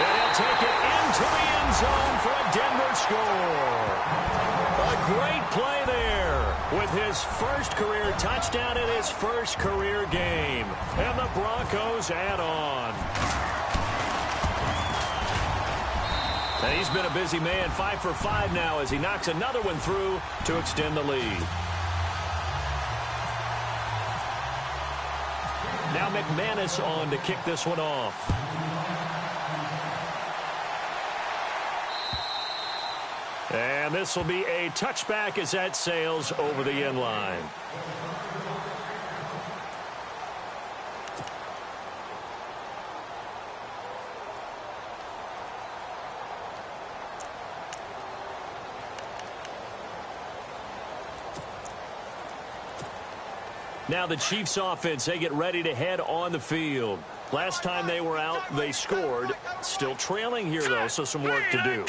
And he'll take it into the end zone for a Denver score. A great play there with his first career touchdown in his first career game. And the Broncos add on. And he's been a busy man, 5 for 5 now as he knocks another one through to extend the lead. Now McManus on to kick this one off. And this will be a touchback as that sails over the end line. Now the Chiefs offense, they get ready to head on the field. Last time they were out, they scored. Still trailing here, though, so some work to do.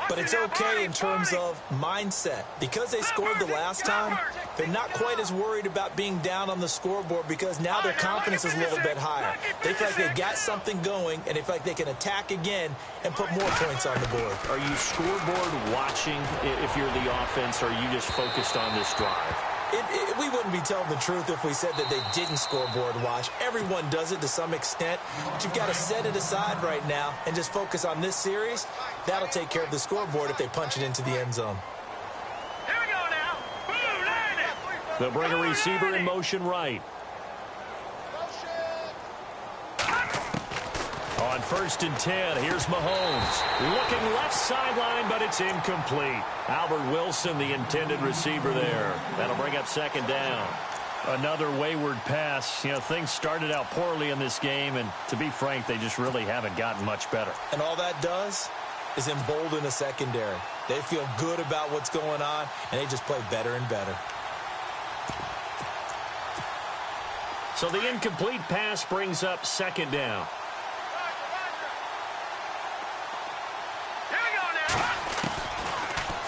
But it's okay in terms of mindset. Because they scored the last time, they're not quite as worried about being down on the scoreboard because now their confidence is a little bit higher. They feel like they've got something going, and they feel like they can attack again and put more points on the board. Are you scoreboard watching if you're the offense, or are you just focused on this drive? We wouldn't be telling the truth if we said that they didn't scoreboard watch. Everyone does it to some extent, but you've got to set it aside right now and just focus on this series. That'll take care of the scoreboard if they punch it into the end zone. Here we go now. Boom, landed. They'll bring a receiver in motion right. On first and 10, here's Mahomes. Looking left sideline, but it's incomplete. Albert Wilson, the intended receiver there. That'll bring up second down. Another wayward pass. You know, things started out poorly in this game, and to be frank, they just really haven't gotten much better. And all that does is embolden a secondary. They feel good about what's going on, and they just play better and better. So the incomplete pass brings up second down.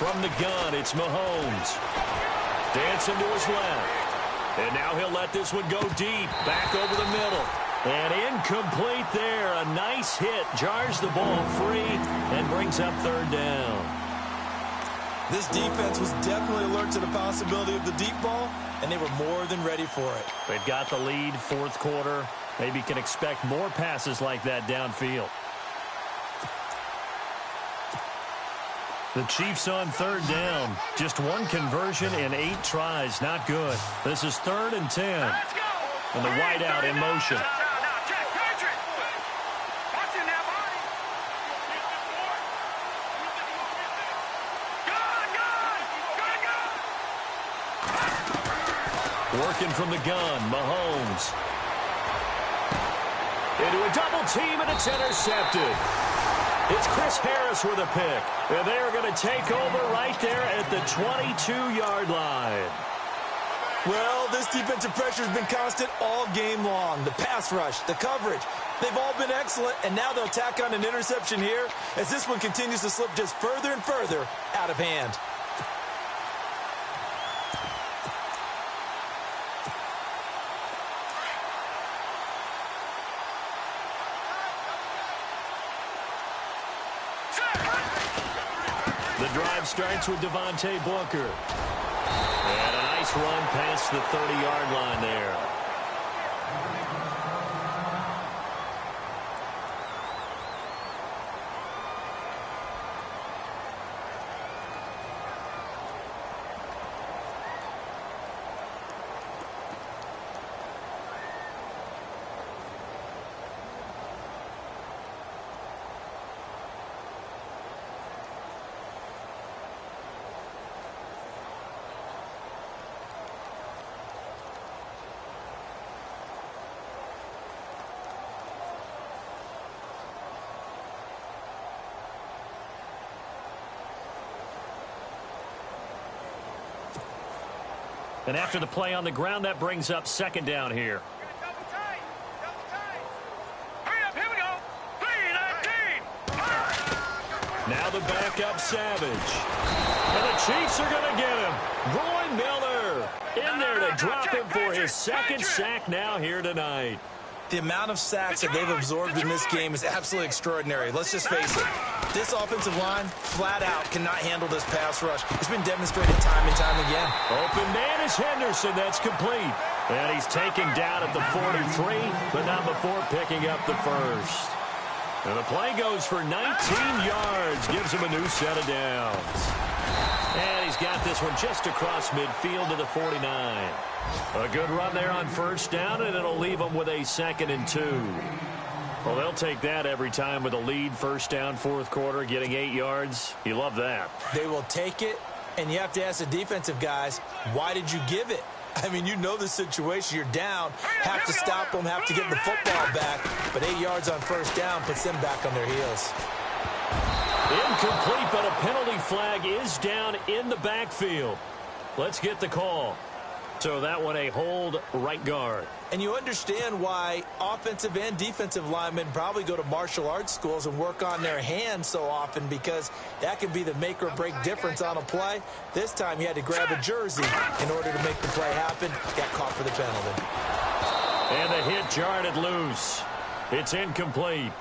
From the gun, it's Mahomes. Dancing to his left. And now he'll let this one go deep. Back over the middle. And incomplete there. A nice hit. Jars the ball free and brings up third down. This defense was definitely alert to the possibility of the deep ball, and they were more than ready for it. They've got the lead, fourth quarter. Maybe can expect more passes like that downfield. The Chiefs on third down. Just one conversion in 8 tries. Not good. This is 3rd and 10. And the wideout in motion. Working from the gun, Mahomes. Into a double team, and it's intercepted. It's Chris Harris with a pick. And they are going to take over right there at the 22-yard line. Well, this defensive pressure has been constant all game long. The pass rush, the coverage, they've all been excellent, and now they'll tack on an interception here as this one continues to slip just further and further out of hand. The drive starts with Devontae Booker. And a nice run past the 30-yard line there. And after the play on the ground, that brings up second down here. Hurry up, here we go. 3-19. Now the backup Savage. And the Chiefs are going to get him. Roy Miller in there to drop him for his second sack now here tonight. The amount of sacks that they've absorbed in this game is absolutely extraordinary. Let's just face it. This offensive line, flat out, cannot handle this pass rush. It's been demonstrated time and time again. Open man is Henderson. That's complete. And he's taken down at the 43, but not before picking up the first. And the play goes for 19 yards. Gives him a new set of downs. And he's got this one just across midfield to the 49. A good run there on first down, and it'll leave them with a 2nd and 2. Well, they'll take that every time with a lead, first down, fourth quarter, getting 8 yards. You love that. They will take it, and you have to ask the defensive guys, why did you give it? I mean, you know the situation. You're down, have to stop them, have to get the football back. But 8 yards on first down puts them back on their heels. Incomplete, but a penalty flag is down in the backfield. Let's get the call. So that one a hold right guard. And you understand why offensive and defensive linemen probably go to martial arts schools and work on their hands so often, because that can be the make or break difference on a play. This time he had to grab a jersey in order to make the play happen. Got caught for the penalty. And the hit jarred it loose. It's incomplete.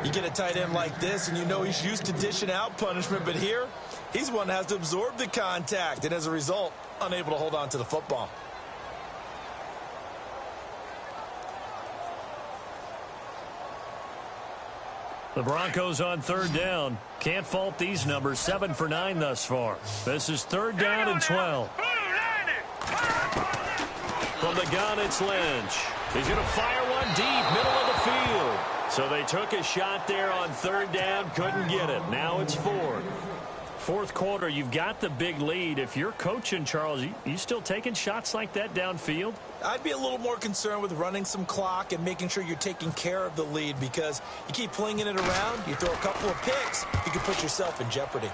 You get a tight end like this, and you know he's used to dishing out punishment, but here, he's one that has to absorb the contact, and as a result, unable to hold on to the football. The Broncos on third down. Can't fault these numbers. 7 for 9 thus far. This is 3rd down and 12. From the gun, it's Lynch. He's going to fire one deep, middle of the field. So they took a shot there on 3rd down, couldn't get it. Now it's 4th. Fourth quarter, you've got the big lead. If you're coaching, Charles, you still taking shots like that downfield? I'd be a little more concerned with running some clock and making sure you're taking care of the lead, because you keep flinging it around, you throw a couple of picks, you can put yourself in jeopardy.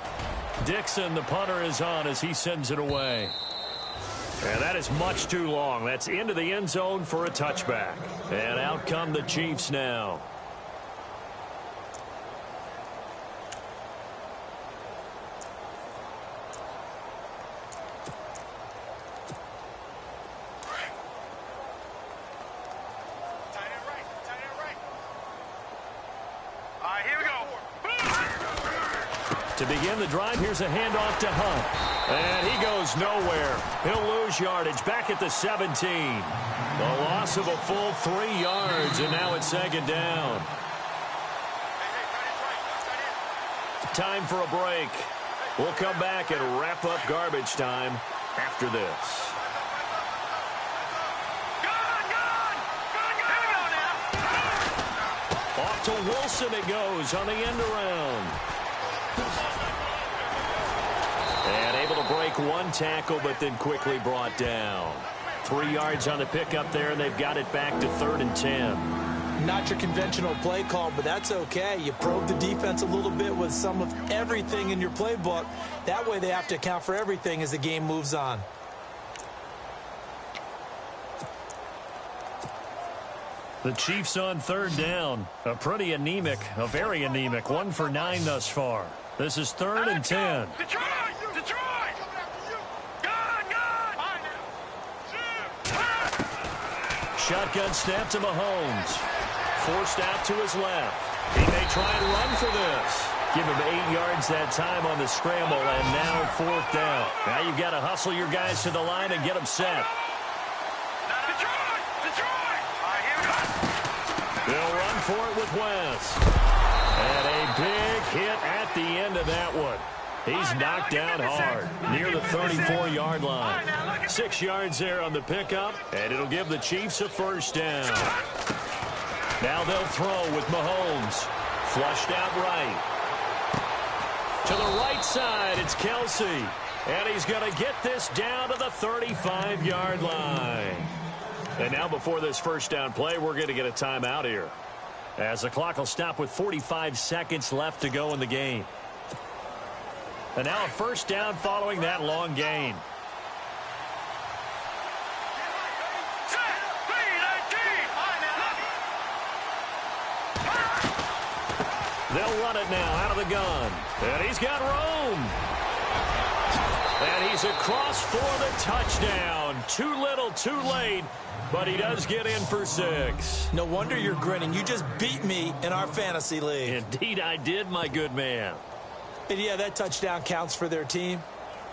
Dixon, the punter, is on as he sends it away. And that is much too long. That's into the end zone for a touchback. And out come the Chiefs now. To begin the drive, here's a handoff to Hunt. And he goes nowhere. He'll lose yardage back at the 17. The loss of a full 3 yards, and now it's second down. Time for a break. We'll come back and wrap up garbage time after this. Off to Wilson it goes on the end around. And able to break one tackle, but then quickly brought down. 3 yards on the pickup there, and they've got it back to 3rd and 10. Not your conventional play call, but that's okay. You probe the defense a little bit with some of everything in your playbook. That way they have to account for everything as the game moves on. The Chiefs on 3rd down. A very anemic 1 for 9 thus far. This is 3rd and 10. Detroit! Shotgun snap to Mahomes. Forced out to his left. He may try and run for this. Give him 8 yards that time on the scramble, and now 4th down. Now you've got to hustle your guys to the line and get them set. Detroit! All right, here we go. They'll run for it with West. And a big hit at the end of that one. He's knocked down hard near the 34-yard line. 6 yards there on the pickup, and it'll give the Chiefs a 1st down. Now they'll throw with Mahomes. Flushed out right. To the right side, it's Kelsey. And he's going to get this down to the 35-yard line. And now before this 1st down play, we're going to get a timeout here, as the clock will stop with 45 seconds left to go in the game. And now a 1st down following that long gain. They'll run it now out of the gun. And he's got room. And he's across for the touchdown. Too little, too late. But he does get in for 6. No wonder you're grinning. You just beat me in our fantasy league. Indeed I did, my good man. And yeah, that touchdown counts for their team,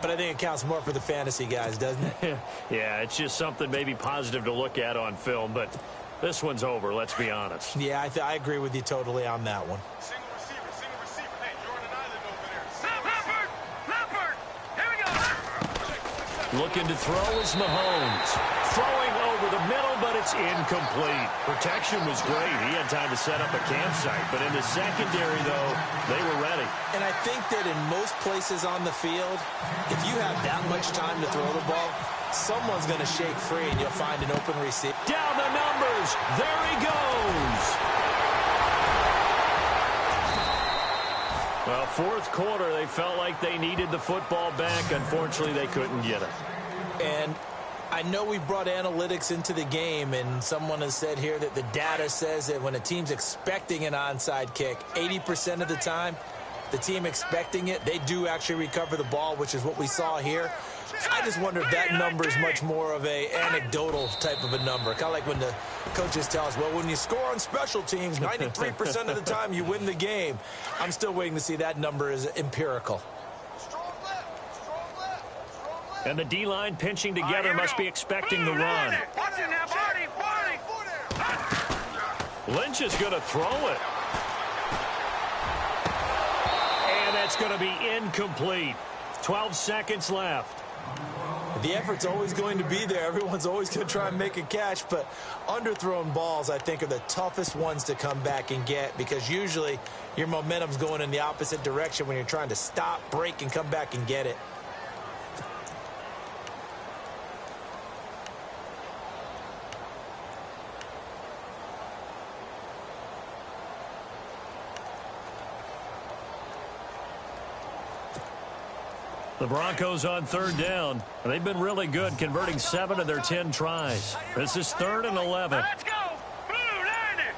but I think it counts more for the fantasy guys, doesn't it? Yeah, it's just something maybe positive to look at on film, but this one's over, let's be honest. Yeah, I agree with you totally on that one. Single receiver. Hey, Jordan Island over there. Leopard! Here we go. Looking to throw is Mahomes. Throwing over the middle, but it's incomplete. Protection was great. He had time to set up a campsite, but in the secondary, though, they were ready. And I think that in most places on the field, if you have that much time to throw the ball, someone's going to shake free and you'll find an open receiver. Down the numbers. There he goes. Well, 4th quarter, they felt like they needed the football back. Unfortunately, they couldn't get it. And I know we brought analytics into the game, and someone has said here that the data says that when a team's expecting an onside kick, 80% of the time, the team expecting it, they do actually recover the ball, which is what we saw here. I just wonder if that number is much more of a anecdotal type of a number. Kind of like when the coaches tell us, well, when you score on special teams, 93% of the time you win the game. I'm still waiting to see that number is empirical. And the D-line pinching together must be expecting the run. Watch it now, Barney! Lynch is going to throw it. And that's going to be incomplete. 12 seconds left. The effort's always going to be there. Everyone's always going to try and make a catch, but underthrown balls, I think, are the toughest ones to come back and get, because usually your momentum's going in the opposite direction when you're trying to stop, break, and come back and get it. The Broncos on 3rd down. They've been really good, converting 7 of their 10 tries. This is 3rd and 11. Let's go! Blue, line it!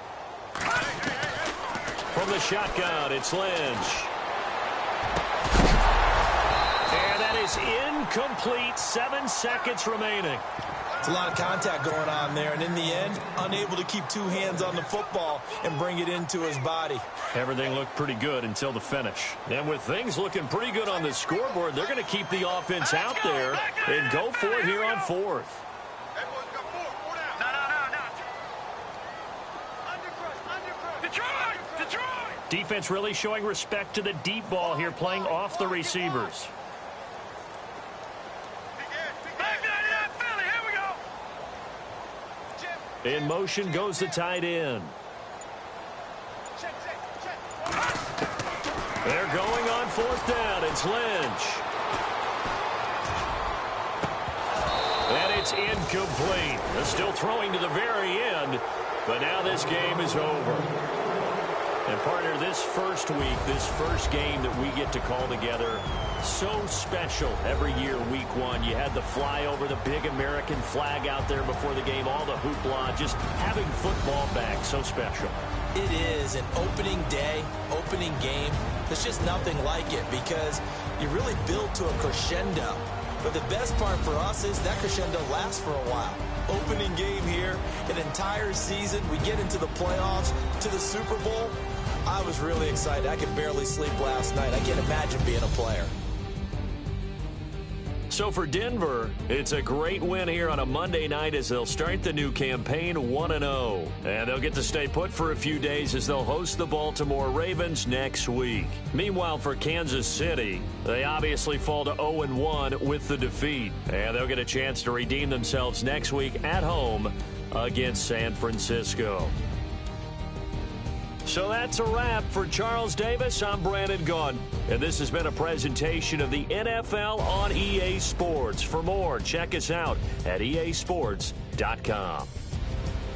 From the shotgun, it's Lynch. And that is incomplete. 7 seconds remaining. It's a lot of contact going on there, and in the end, unable to keep two hands on the football and bring it into his body. Everything looked pretty good until the finish. And with things looking pretty good on the scoreboard, they're going to keep the offense out there and go for it here on fourth. Defense really showing respect to the deep ball here, playing off the receivers. In motion goes the tight end. They're going on fourth down. It's Lynch. And it's incomplete. They're still throwing to the very end, but now this game is over. And, partner, this first week, this first game that we get to call together, so special every year, week one. You had the flyover, the big American flag out there before the game, all the hoopla, just having football back, so special. It is an opening day, opening game. There's just nothing like it because you really build to a crescendo. But the best part for us is that crescendo lasts for a while. Opening game here, an entire season. We get into the playoffs, to the Super Bowl. I was really excited. I could barely sleep last night. I can't imagine being a player. So for Denver, it's a great win here on a Monday night as they'll start the new campaign 1-0. And they'll get to stay put for a few days as they'll host the Baltimore Ravens next week. Meanwhile, for Kansas City, they obviously fall to 0-1 with the defeat. And they'll get a chance to redeem themselves next week at home against San Francisco. So that's a wrap. For Charles Davis, I'm Brandon Gaudin. And this has been a presentation of the NFL on EA Sports. For more, check us out at easports.com.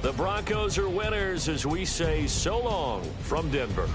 The Broncos are winners as we say so long from Denver.